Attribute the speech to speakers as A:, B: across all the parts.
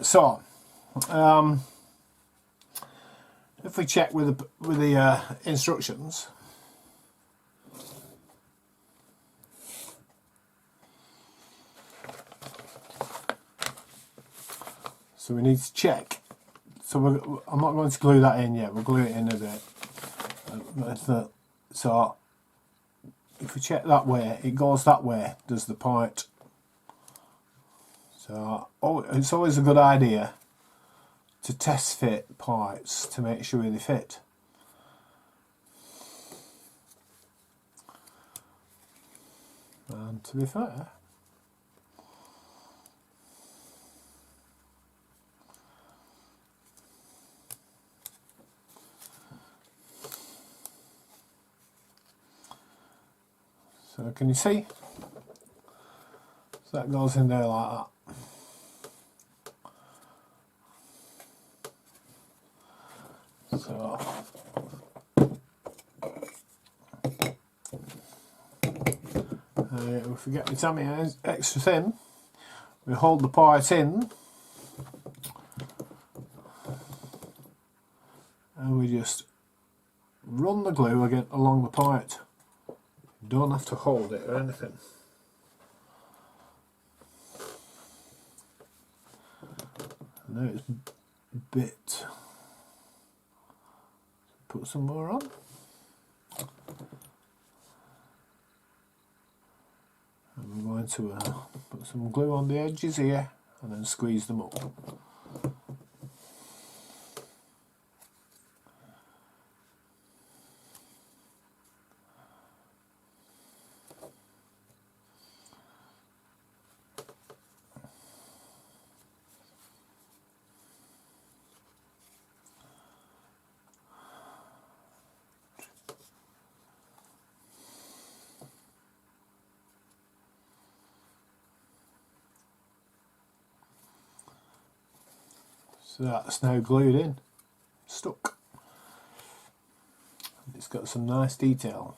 A: So if we check with the instructions, so we need to check. So I'm not going to glue that in yet. We'll glue it in a bit. So if we check that way, it goes that way. Does the point? So it's always a good idea to test fit parts to make sure they fit. And to be fair, so can you see? So that goes in there like that. So if we get the tummy extra thin, we hold the part in and we just run the glue again along the part. You don't have to hold it or anything. Now it's a bit. Put some more on. And we're going to put some glue on the edges here and then squeeze them up. So that's now glued in, stuck. It's got some nice detail.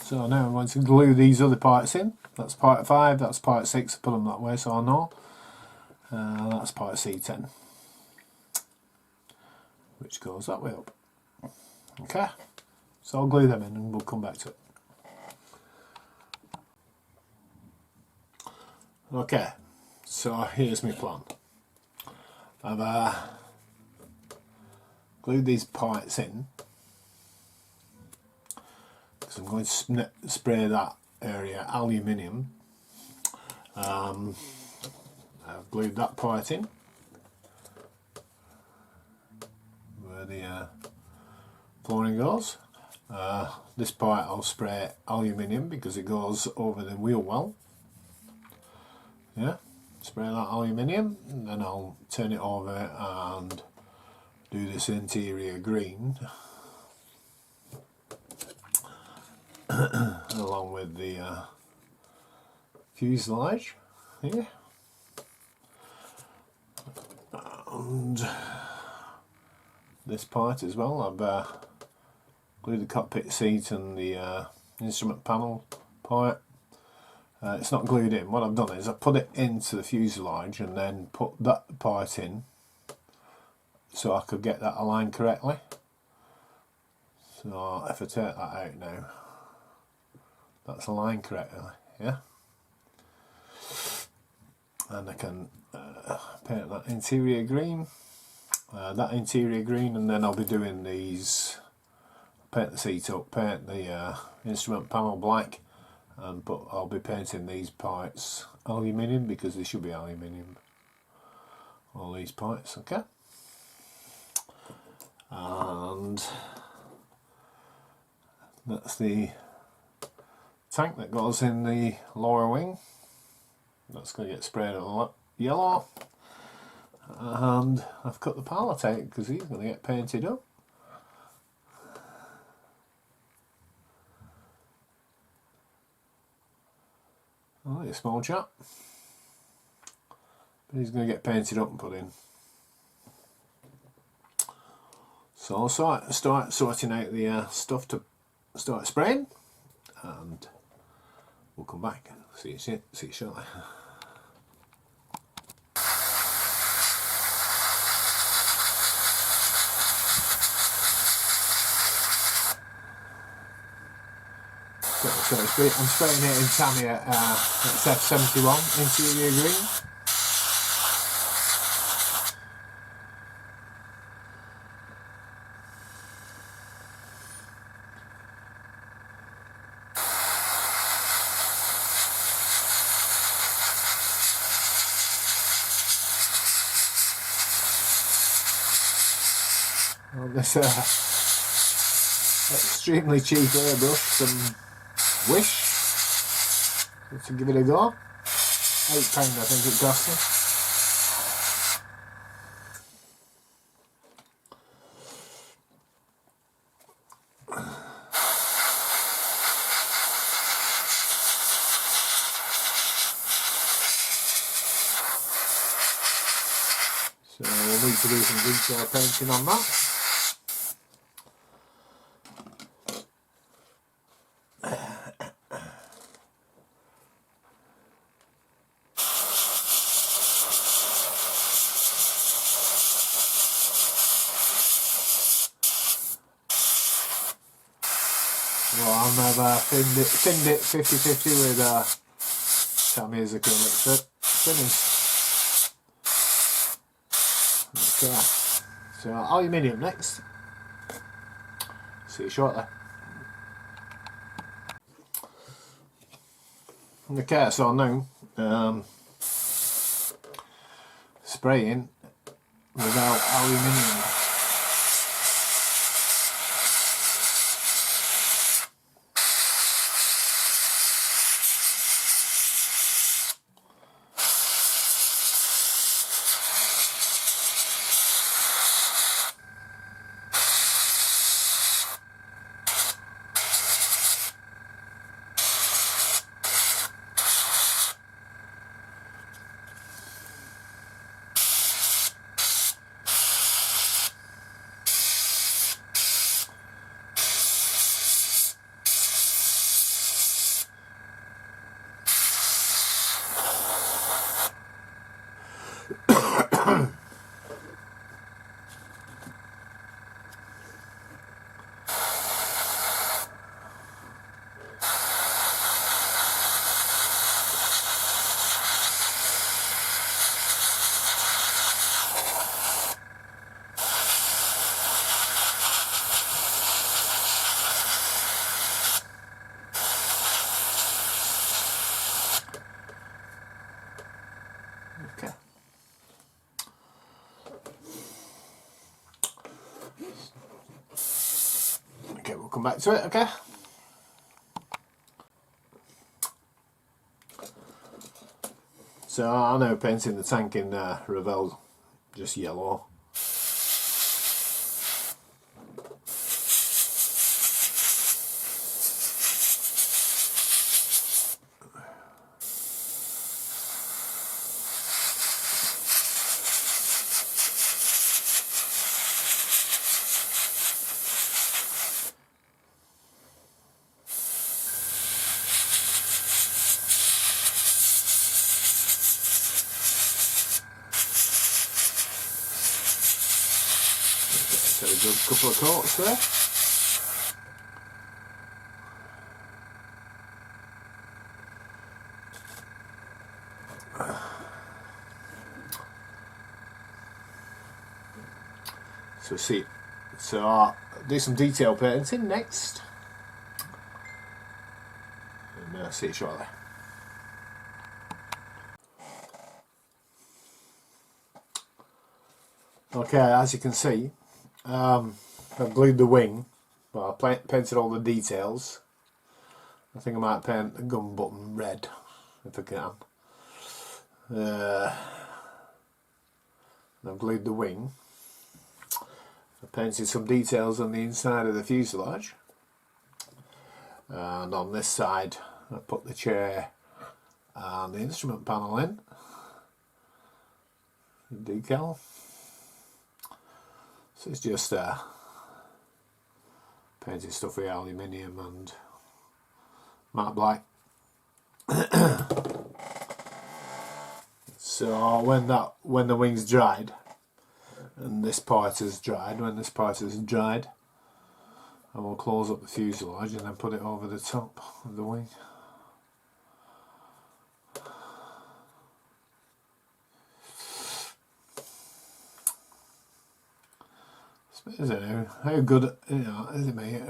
A: So now I'm going to glue these other parts in. That's part 5, that's part 6, put them that way so I know. That's part C10, which goes that way up. Okay, so I'll glue them in and we'll come back to it. Okay, so here's my plan. I've glued these parts in because I'm going to spray that area aluminium. I've glued that part in where the flooring goes. This part I'll spray aluminium because it goes over the wheel well. Yeah, spray that aluminium and then I'll turn it over and do this interior green along with the fuselage here, and this part as well. I've glued the cockpit seat and the instrument panel part. It's not glued in. What I've done is I put it into the fuselage and then put that part in so I could get that aligned correctly. So if I take that out now, that's aligned correctly, yeah? And I can paint that interior green, and then I'll be doing these, paint the seat up, paint the instrument panel black, but I'll be painting these parts aluminium because they should be aluminium, all these parts, okay? And that's the tank that goes in the lower wing. That's going to get sprayed yellow, and I've cut the pilot out because he's going to get painted up. Only a small chap, but he's going to get painted up and put in. So I'll start sorting out the stuff to start spraying, and we'll come back and See you shortly. So I'm spraying it in Tamiya XF71 interior green. On this extremely cheap airbrush from Wish, to give it a go. £8 I think it cost me. So we'll need to do some detail painting on that. Well, I've thinned it 50-50 with Tamiya's acrylic finish. Okay, so aluminium next. See you shortly. Okay, so now spraying without aluminium. Okay. Okay, we'll come back to it, okay? So I know painting the tank in Revell just yellow. So we do a couple of coats there. So I'll do some detail painting next, and see you shortly. Okay, as you can see, I've glued the wing, but I painted all the details. I think I might paint the gun button red if I can. I've glued the wing. I painted some details on the inside of the fuselage, and on this side I put the chair and the instrument panel in, the decal. So it's just painted stuff with aluminium and matte black So when the wings dried, and this part is dried, when this part is dried, I will close up the fuselage and then put it over the top of the wing. Is it how good, is it me?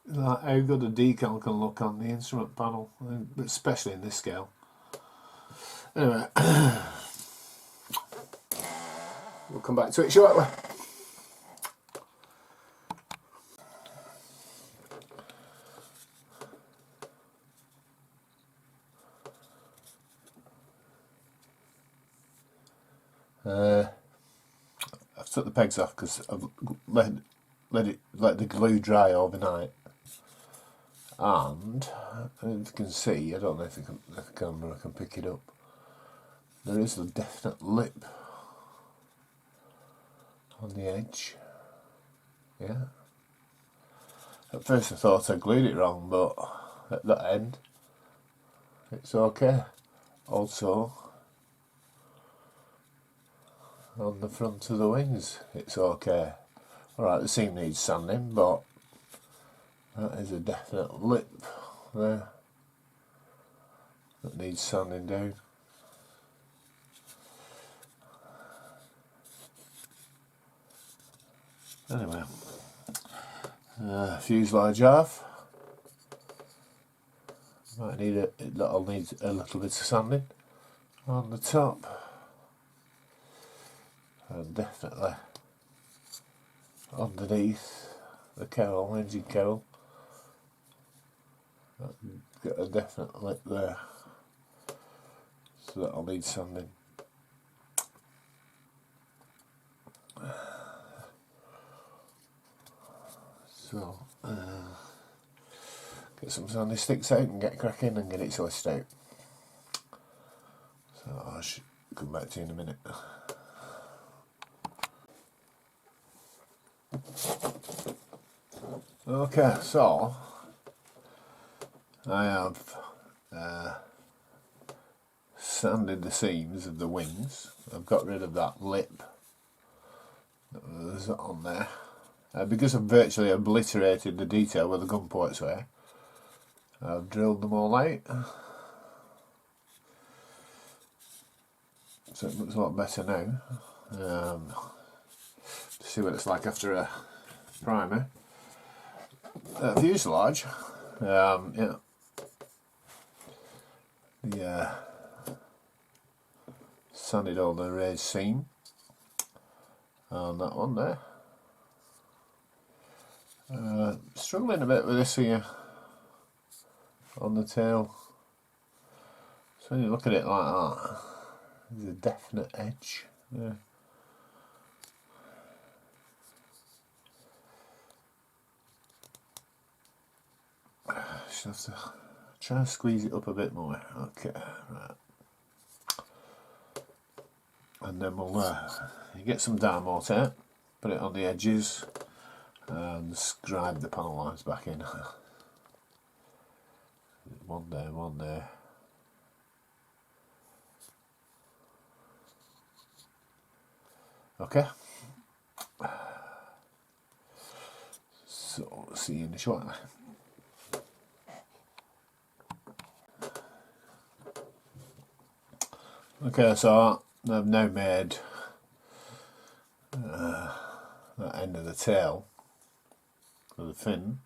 A: Like how good a decal can look on the instrument panel, especially in this scale. Anyway, we'll come back to it shortly. I've took the pegs off because I've let the glue dry overnight, and as you can see, I don't know if the camera can pick it up, there is a definite lip on the edge. Yeah. At first I thought I glued it wrong, but at that end it's okay. Also on the front of the wings it's okay. Alright, the seam needs sanding, but that is a definite lip there that needs sanding down. Anyway, fuselage off. Might need that'll need a little bit of sanding on the top, and definitely underneath the cowl, engine cowl. Got a definite lip there, so that'll need sanding. So get some sanding sticks out and get cracking and get it sliced out. So I should come back to you in a minute. Okay, so I have sanded the seams of the wings. I've got rid of that lip that was on there. Because I've virtually obliterated the detail where the gun ports were, I've drilled them all out. So it looks a lot better now. See what it's like after a primer. Fuselage, yeah. Sanded all the raised seam on that one there. Struggling a bit with this here on the tail. So when you look at it like that, there's a definite edge there. Just have to try and squeeze it up a bit more. Okay, right. And then we'll you get some Dymo tape, put it on the edges, and scribe the panel lines back in. One there, one there. Okay. So, see you in the shortly. Okay, so I've now made that end of the tail of the fin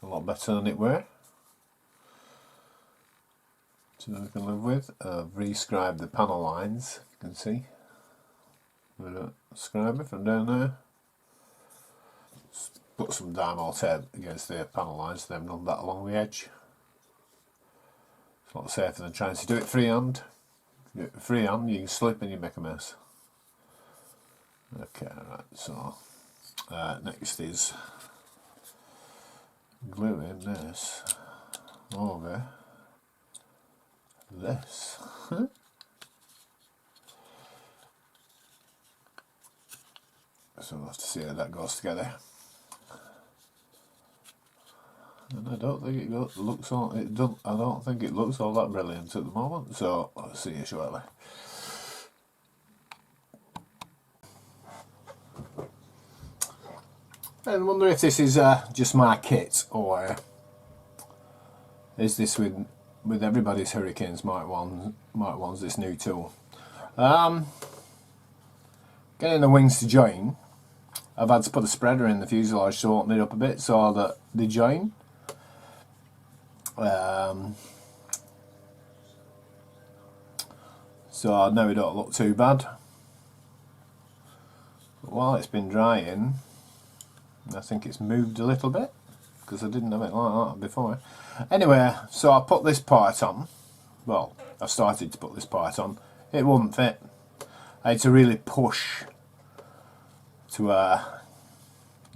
A: a lot better than it were, so I can live with. I've re-scribed the panel lines, you can see. With a scriber from down there. Just put some Dymo tape against the panel lines, then run that along the edge. It's a lot safer than trying to do it freehand. Freehand, you can slip and you make a mess. Okay, right, so next is gluing this over this. So we'll have to see how that goes together. and I don't think it looks all. It don't. I don't think it looks all that brilliant at the moment. So I'll see you shortly. I wonder if this is just my kit, or is this with everybody's Hurricanes Mark 1s, this new tool. Getting the wings to join, I've had to put a spreader in the fuselage to open it up a bit so that they join. So I know it don't look too bad. But while it's been drying, I think it's moved a little bit, because I didn't have it like that before. Anyway, so I put this part on. Well, I started to put this part on. It wouldn't fit. I had to really push to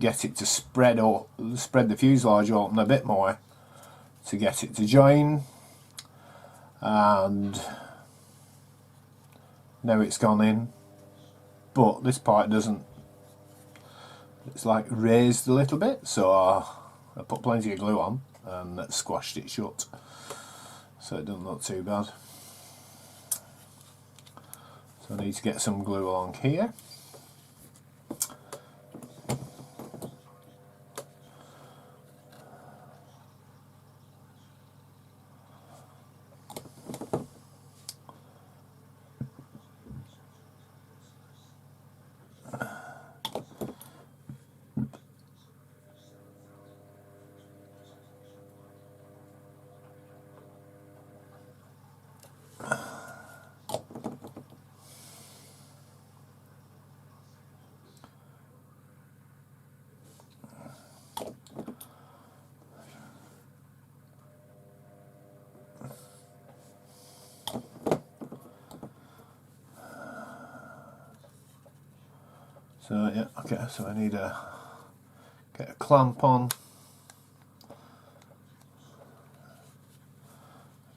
A: get it to spread the fuselage open a bit more to get it to join. And now it's gone in, but this part doesn't. It's like raised a little bit, so I put plenty of glue on and that squashed it shut, so it doesn't look too bad. So I need to get some glue along here. So yeah, okay, so I need to get a clamp on,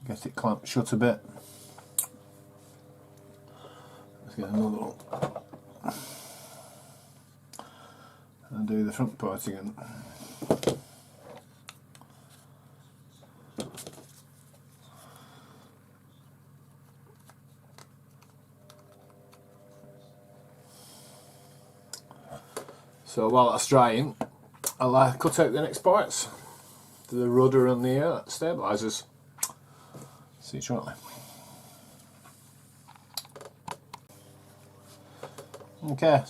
A: get it clamped shut a bit. Let's get another one and do the front part again. So while that's drying, I'll cut out the next parts, the rudder and the stabilisers. See you shortly. Okay,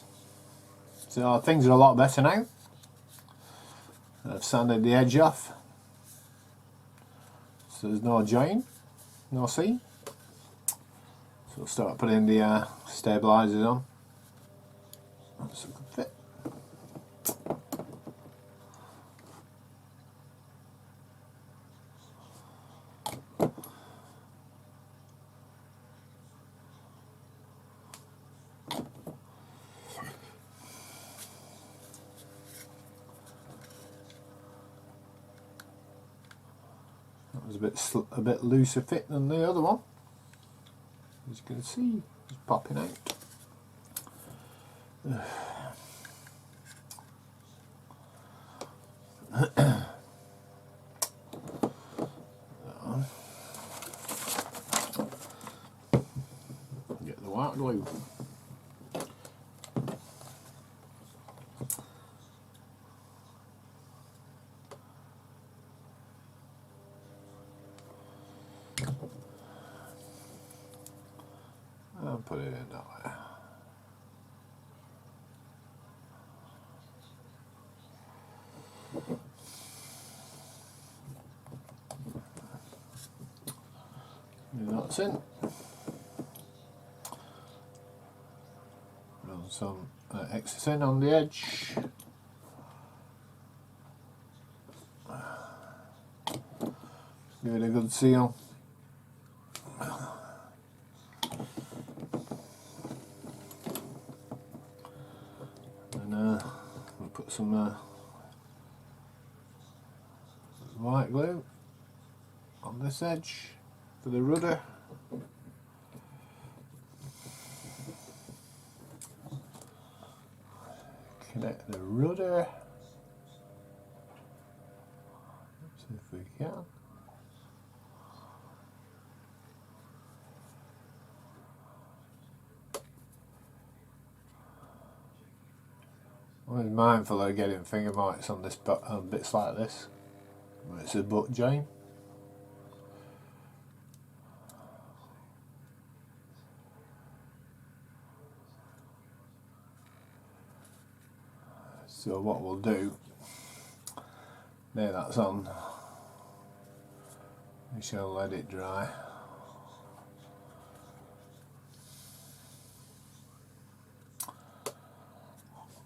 A: so things are a lot better now. I've sanded the edge off, so there's no join, no seam. So we'll start putting the stabilisers on. That's a good fit. That was a bit looser fit than the other one. As you can see, it's popping out. Get the white glue. And put it in that way. That's in. Run some excess in on the edge. Give it a good seal. And we'll put some white glue on this edge for the rudder. Connect the rudder to can. I'm mindful of getting finger marks on this, bits like this. It's a butt joint. So what we'll do, there that's on, we shall let it dry.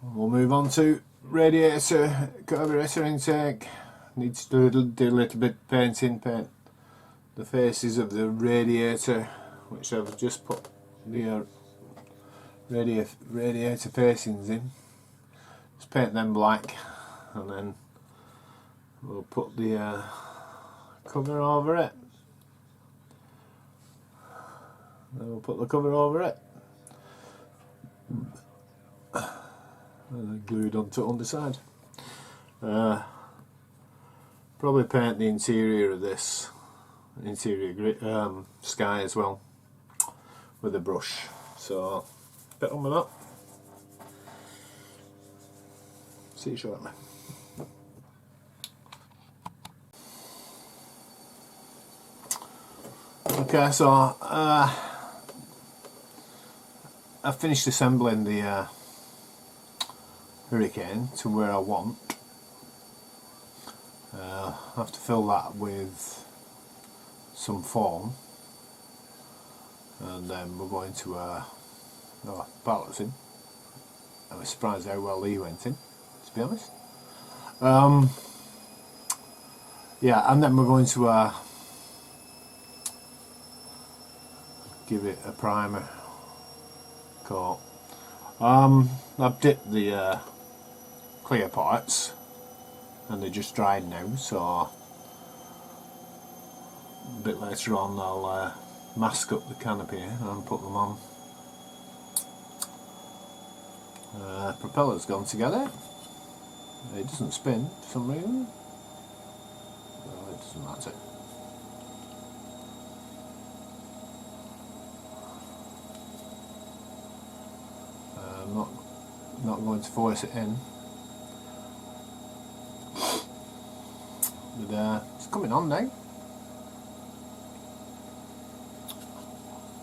A: We'll move on to radiator, carburetor intake. Need to do a little bit of painting, paint the faces of the radiator, which I've just put the radiator facings in. Just paint them black, and then we'll put the cover over it. Then we'll put the cover over it, and then glue it onto the underside. Probably paint the interior of this sky as well with a brush. So get on with that. See you shortly. Okay, so I finished assembling the Hurricane to where I want. I have to fill that with some foam, and then we're going to pallets in. I was surprised how well he went in, to be honest. Yeah, and then we're going to give it a primer coat. I've dipped the clear parts and they're just dried now, so a bit later on I'll mask up the canopy and put them on. Propeller's gone together. It doesn't spin for some reason. Well, it doesn't matter. I'm not going to force it in, but it's coming on now.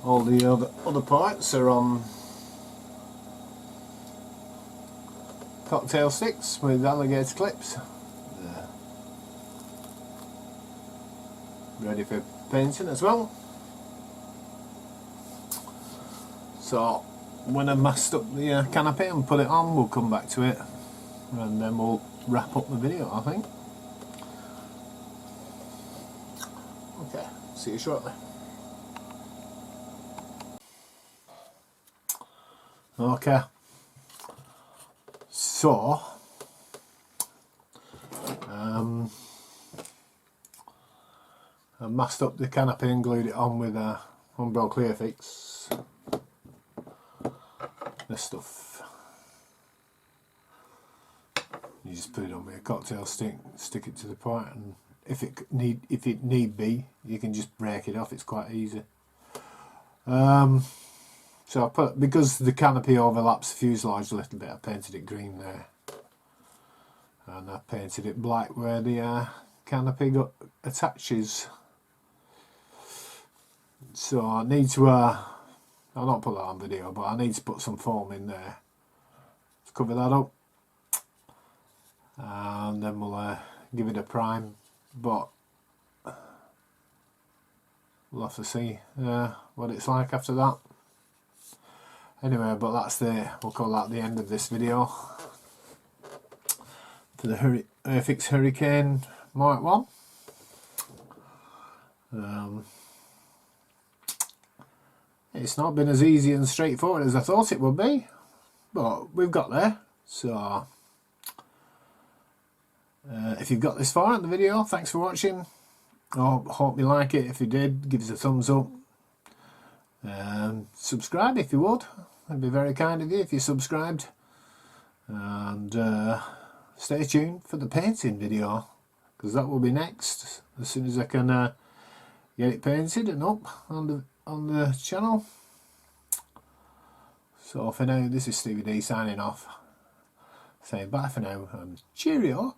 A: All the other parts are on cocktail sticks with alligator clips. Ready for painting as well. So when I've masked up the canopy and put it on, we'll come back to it, and then we'll wrap up the video, I think. Okay, see you shortly. Okay, so I masked up the canopy and glued it on with Umbrella Airfix. This stuff, you just put it on with a cocktail stick, stick it to the part, and if it need be, you can just break it off. It's quite easy. So I put, because the canopy overlaps the fuselage a little bit, I painted it green there, and I painted it black where the canopy attaches. So I need to I'll not put that on video, but I need to put some foam in there to cover that up, and then we'll give it a prime, but we'll have to see what it's like after that. Anyway, but that's we'll call that the end of this video for the Airfix Hurricane Mark 1. It's not been as easy and straightforward as I thought it would be, but we've got there. So if you've got this far in the video, thanks for watching. I hope you like it. If you did, give us a thumbs up. Subscribe if you would. It'd be very kind of you if you subscribed. And stay tuned for the painting video, because that will be next. as soon as I can get it painted and up on the channel. So for now, this is Stevie D signing off, saying bye for now and cheerio.